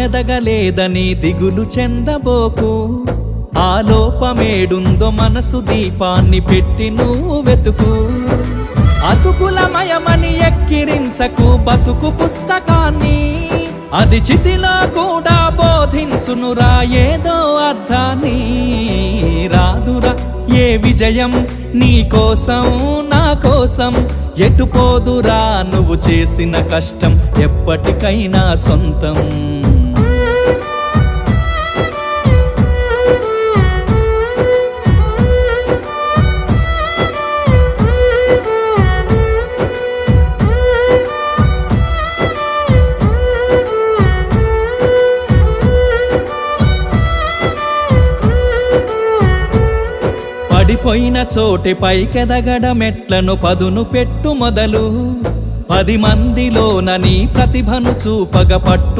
ఎదగలేదని దిగులు చెందబోకు, ఆ లోపమేడుందో మనసు దీపాన్ని పెట్టి నువ్వు వెతుకు. అతుకులమయమని ఎక్కిరించకు బతుకు పుస్తకాన్ని, అది చితిలో కూడా బోధించునురా ఏదో అర్థాన్ని. రాదురా ఏ విజయం నీ కోసం నా కోసం, ఎటుపోదురా నువ్వు చేసిన కష్టం ఎప్పటికైనా సొంతం. పడిపోయిన చోటి పైకెదగడ మెట్లను పదును పెట్టు మొదలు, 10 మందిలోన నీ ప్రతిభను చూపగ పట్టు